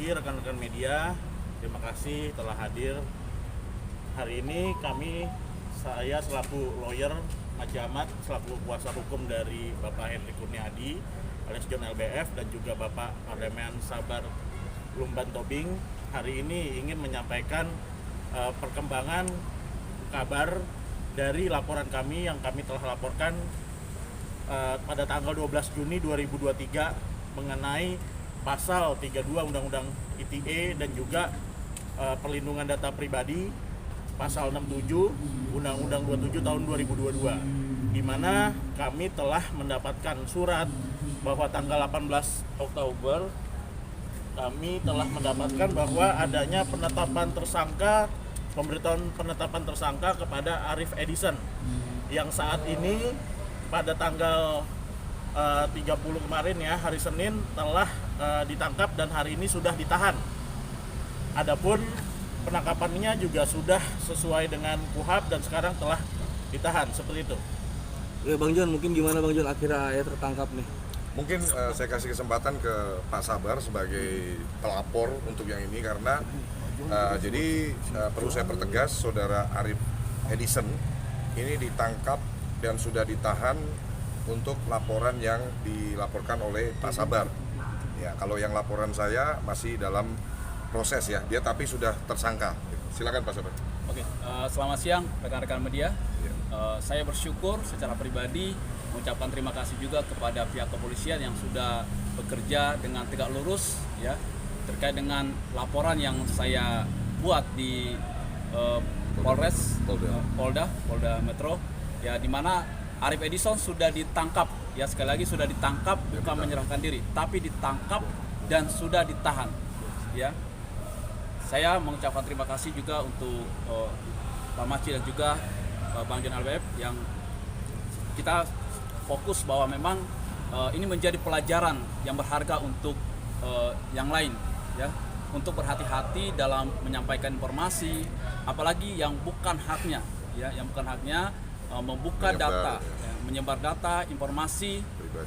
pagi rekan-rekan media, terima kasih telah hadir. Hari ini saya selaku lawyer Maci Ahmad, selaku kuasa hukum dari Bapak Henry Kurniadi alias John LBF dan juga Bapak Parlemen Sabar Lumban Tobing, hari ini ingin menyampaikan perkembangan kabar dari laporan kami yang kami telah laporkan pada tanggal 12 Juni 2023 mengenai pasal 32 Undang-Undang ITE dan juga perlindungan data pribadi, pasal 67 Undang-Undang 27 tahun 2022, di mana kami telah mendapatkan surat bahwa tanggal 18 Oktober kami telah mendapatkan bahwa adanya pemberitahuan penetapan tersangka kepada Arif Edison yang saat ini pada tanggal 30 kemarin ya, hari Senin telah ditangkap dan hari ini sudah ditahan. Adapun penangkapannya juga sudah sesuai dengan KUHP dan sekarang telah ditahan, seperti itu. Ya Bang John, mungkin gimana Bang John akhirnya ya tertangkap nih? Mungkin saya kasih kesempatan ke Pak Sabar sebagai pelapor untuk yang ini karena perlu saya pertegas, saudara Arif Edison ini ditangkap dan sudah ditahan untuk laporan yang dilaporkan oleh Pak Sabar. Ya, kalau yang laporan saya masih dalam proses ya, dia tapi sudah tersangka. Silakan Pak Sabar. Oke, selamat siang rekan-rekan media. Ya. Saya bersyukur secara pribadi mengucapkan terima kasih juga kepada pihak kepolisian yang sudah bekerja dengan tegak lurus ya terkait dengan laporan yang saya buat di Polda Metro ya, di mana Arif Edison sudah ditangkap ya, sekali lagi sudah ditangkap, bukan menyerahkan diri tapi ditangkap dan sudah ditahan ya. Saya mengucapkan terima kasih juga untuk Pak Maci dan juga Bang John LBF yang kita fokus bahwa memang ini menjadi pelajaran yang berharga untuk yang lain ya, untuk berhati-hati dalam menyampaikan informasi apalagi yang bukan haknya ya, yang bukan haknya membuka data ya, menyebar data informasi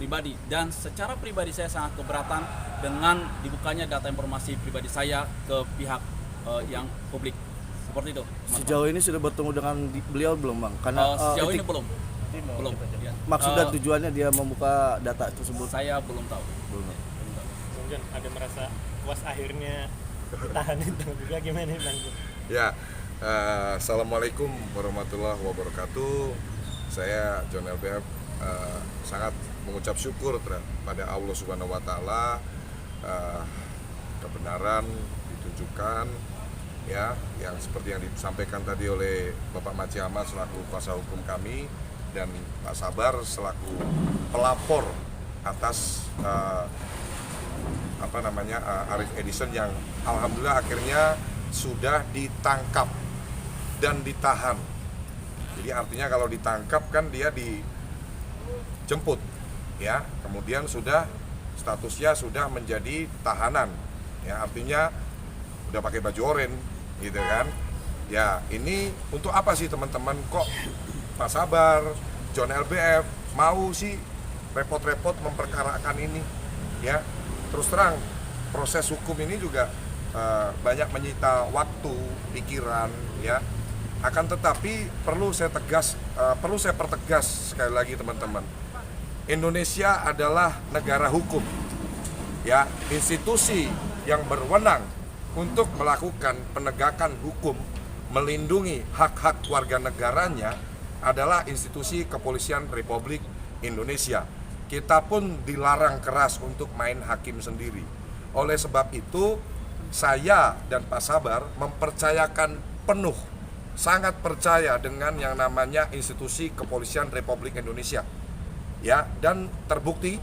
pribadi. Dan secara pribadi saya sangat keberatan dengan dibukanya data informasi pribadi saya ke pihak yang publik seperti itu. Sejauh ini sudah bertemu dengan beliau belum Bang? Karena sejauh ini belum ya. Maksud dan tujuannya dia membuka data tersebut saya belum tahu. Mungkin ada merasa puas akhirnya tahan itu juga, gimana Bang? Ya, Assalamualaikum warahmatullahi wabarakatuh. Saya John LBF sangat mengucap syukur pada Allah Subhanahu wa Ta'ala, kebenaran ditunjukkan ya, yang seperti yang disampaikan tadi oleh Bapak Maci Ahmad selaku kuasa hukum kami dan Pak Sabar selaku pelapor atas Arif Edison yang alhamdulillah akhirnya sudah ditangkap dan ditahan. Jadi artinya kalau ditangkap kan dia dijemput ya, kemudian statusnya sudah menjadi tahanan ya, artinya udah pakai baju oranye gitu kan ya. Ini untuk apa sih teman-teman, kok Pak Sabar, John LBF mau sih repot-repot memperkarakan ini ya? Terus terang proses hukum ini juga banyak menyita waktu, pikiran ya. Akan tetapi perlu saya pertegas sekali lagi teman-teman, Indonesia adalah negara hukum ya. Institusi yang berwenang untuk melakukan penegakan hukum, melindungi hak-hak warga negaranya adalah institusi Kepolisian Republik Indonesia. Kita pun dilarang keras untuk main hakim sendiri. Oleh sebab itu, saya dan Pak Sabar mempercayakan penuh, sangat percaya dengan yang namanya institusi Kepolisian Republik Indonesia. Ya, dan terbukti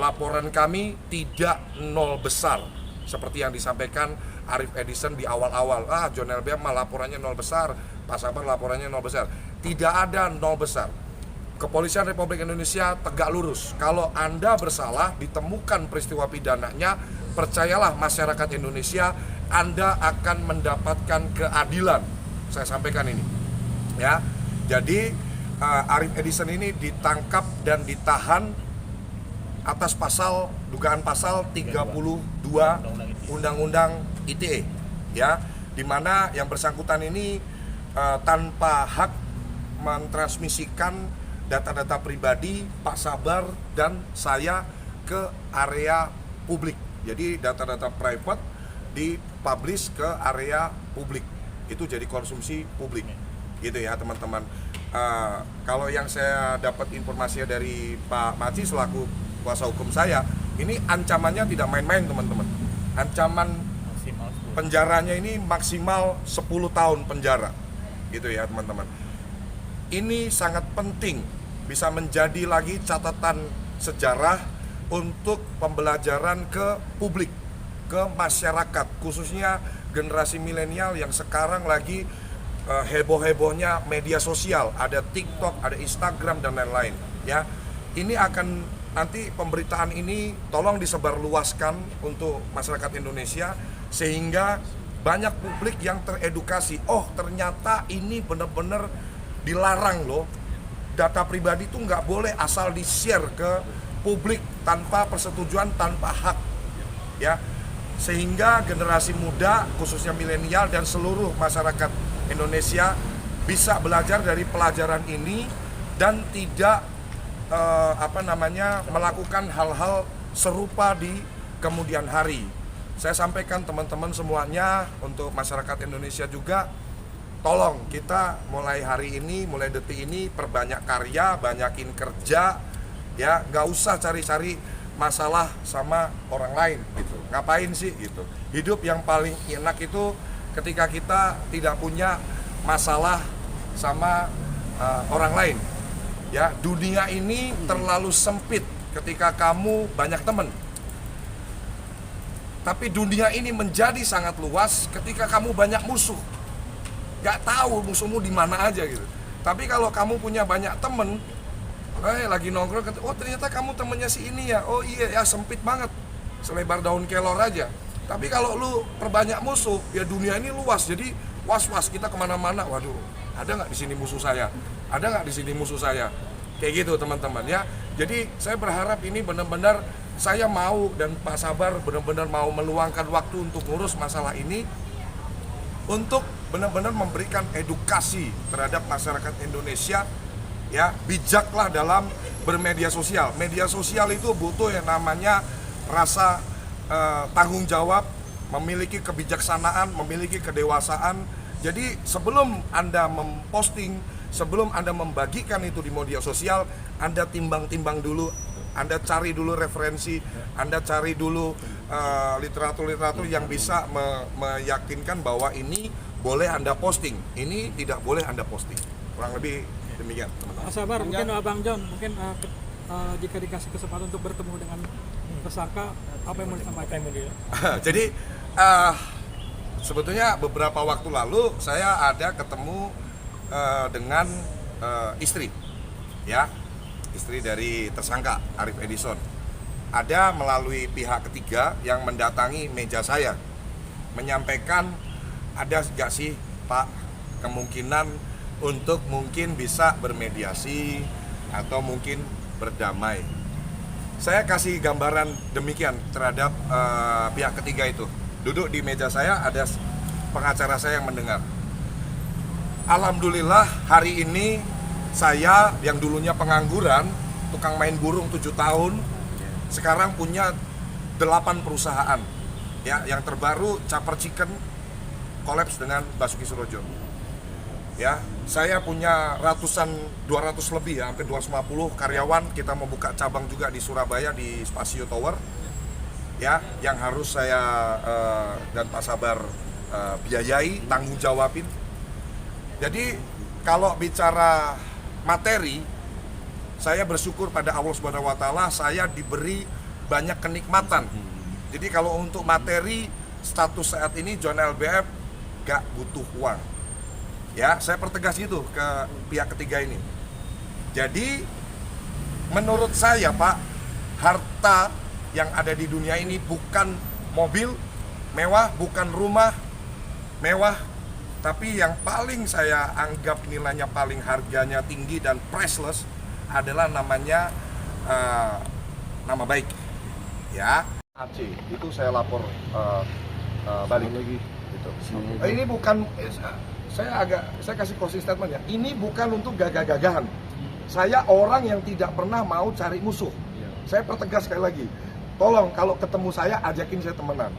laporan kami tidak nol besar seperti yang disampaikan Arif Edison di awal-awal. John LBF mah laporannya nol besar, Pak Sabar laporannya nol besar. Tidak ada nol besar. Kepolisian Republik Indonesia tegak lurus. Kalau Anda bersalah, ditemukan peristiwa pidananya, percayalah masyarakat Indonesia, Anda akan mendapatkan keadilan. Saya sampaikan ini ya. Jadi Arif Edison ini ditangkap dan ditahan atas dugaan pasal 32 Undang-Undang ITE, ya, di mana yang bersangkutan ini tanpa hak mentransmisikan data-data pribadi Pak Sabar dan saya ke area publik. Jadi data-data private dipublish ke area publik, itu jadi konsumsi publik, gitu ya teman-teman. Kalau yang saya dapat informasinya dari Pak Maci selaku kuasa hukum saya, ini ancamannya tidak main-main teman-teman. Ancaman Maksimal 10. penjaranya ini maksimal 10 tahun penjara, gitu ya teman-teman. Ini sangat penting, bisa menjadi lagi catatan sejarah untuk pembelajaran ke publik, ke masyarakat, khususnya generasi milenial yang sekarang lagi heboh-hebohnya media sosial, ada TikTok, ada Instagram dan lain-lain, ya. Ini akan nanti pemberitaan ini tolong disebarluaskan untuk masyarakat Indonesia sehingga banyak publik yang teredukasi. Oh, ternyata ini benar-benar dilarang loh. Data pribadi itu nggak boleh asal di-share ke publik tanpa persetujuan, tanpa hak, ya. Sehingga generasi muda, khususnya milenial dan seluruh masyarakat Indonesia bisa belajar dari pelajaran ini dan tidak melakukan hal-hal serupa di kemudian hari. Saya sampaikan teman-teman semuanya, untuk masyarakat Indonesia juga, tolong kita mulai hari ini, mulai detik ini perbanyak karya, banyakin kerja, ya, nggak usah cari-cari masalah sama orang lain gitu. Ngapain sih gitu? Hidup yang paling enak itu ketika kita tidak punya masalah sama orang lain. Ya, dunia ini terlalu sempit ketika kamu banyak teman. Tapi dunia ini menjadi sangat luas ketika kamu banyak musuh. Gak tahu musuhmu di mana aja gitu. Tapi kalau kamu punya banyak temen, lagi nongkrong, oh ternyata kamu temennya si ini ya. Oh iya ya, sempit banget, selebar daun kelor aja. Tapi kalau lu perbanyak musuh, ya dunia ini luas. Jadi was-was kita kemana-mana. Waduh, ada nggak di sini musuh saya? Ada nggak di sini musuh saya? Kayak gitu teman-teman ya. Jadi saya berharap ini benar-benar saya mau dan Pak Sabar benar-benar mau meluangkan waktu untuk ngurus masalah ini, untuk benar-benar memberikan edukasi terhadap masyarakat Indonesia, ya, bijaklah dalam bermedia sosial. Media sosial itu butuh yang namanya rasa tanggung jawab, memiliki kebijaksanaan, memiliki kedewasaan. Jadi sebelum Anda memposting, sebelum Anda membagikan itu di media sosial, Anda timbang-timbang dulu, Anda cari dulu referensi, Anda cari dulu literatur-literatur yang bisa meyakinkan bahwa ini boleh Anda posting, ini tidak boleh Anda posting. Kurang lebih demikian. Pak Sabar, mungkin Bang John, mungkin jika dikasih kesempatan untuk bertemu dengan tersangka, apa yang mau disampaikan? Jadi sebetulnya beberapa waktu lalu saya ada ketemu dengan istri, ya, istri dari tersangka Arif Edison. Ada melalui pihak ketiga yang mendatangi meja saya, menyampaikan ada nggak sih Pak kemungkinan untuk mungkin bisa bermediasi atau mungkin berdamai. Saya kasih gambaran demikian terhadap pihak ketiga itu. Duduk di meja saya, ada pengacara saya yang mendengar. Alhamdulillah hari ini saya yang dulunya pengangguran, tukang main burung 7 tahun, sekarang punya 8 perusahaan. Ya, yang terbaru Caper Chicken kolaps dengan Basuki Surojo. Ya, saya punya 200 lebih ya, hampir 250 karyawan. Kita mau buka cabang juga di Surabaya di Spasio Tower. Ya, yang harus saya dan Pak Sabar biayai, tanggung jawabin. Jadi kalau bicara materi, saya bersyukur pada Allah Subhanahu wa taala saya diberi banyak kenikmatan. Jadi kalau untuk materi, status saat ini John LBF gak butuh uang. Ya, saya pertegas itu ke pihak ketiga ini. Jadi menurut saya Pak, harta yang ada di dunia ini bukan mobil mewah, bukan rumah mewah, tapi yang paling saya anggap nilainya paling harganya tinggi dan priceless adalah namanya nama baik. Ya. Aceh itu saya lapor balik lagi gitu. Ini bukan saya kasih closing statement ya. Ini bukan untuk gagah-gagahan. Saya orang yang tidak pernah mau cari musuh. Saya pertegas sekali lagi. Tolong kalau ketemu saya ajakin saya temenan.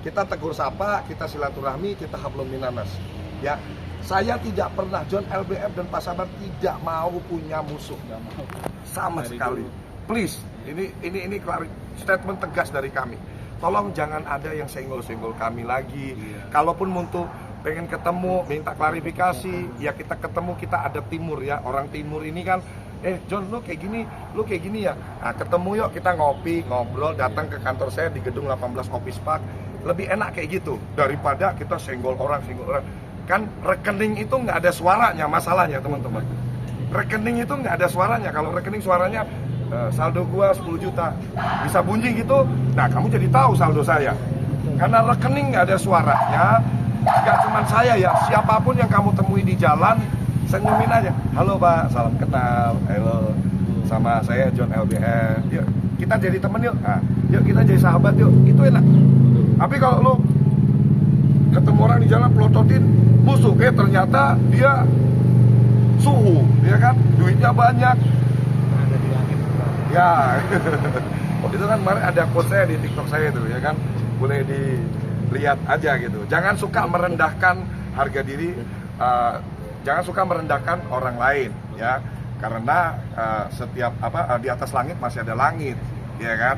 Kita tegur sapa, kita silaturahmi, kita hablum minanas. Ya. Saya tidak pernah, John LBF dan Pak Sabar tidak mau punya musuh. Sama sekali. Please, ini statement tegas dari kami. Tolong jangan ada yang senggol-senggol kami lagi. Kalaupun untuk pengen ketemu, minta klarifikasi, ya kita ketemu, kita ada timur ya. Orang timur ini kan, John lu kayak gini ya. Nah, ketemu yuk, kita ngopi, ngobrol, datang ke kantor saya di gedung 18 Office Park. Lebih enak kayak gitu daripada kita senggol orang. Kan rekening itu nggak ada suaranya, masalahnya teman-teman. Rekening itu nggak ada suaranya. Kalau rekening suaranya saldo gua 10 juta bisa bunyi gitu, nah kamu jadi tahu saldo saya. Karena rekening nggak ada suaranya, nggak cuma saya ya, siapapun yang kamu temui di jalan, senyumin aja. Halo Pak, salam kenal. Halo, sama saya John LBF. Yuk kita jadi temen yuk. Nah, yuk kita jadi sahabat yuk. Itu enak. Tapi kalau lo ketemu orang di jalan pelototin musuh, ternyata dia suhu, ya kan, duitnya banyak. Ya, itu kan kemarin ada quote saya di TikTok saya itu, ya kan, boleh dilihat aja gitu. Jangan suka merendahkan harga diri, jangan suka merendahkan orang lain, ya, karena setiap di atas langit masih ada langit, ya kan.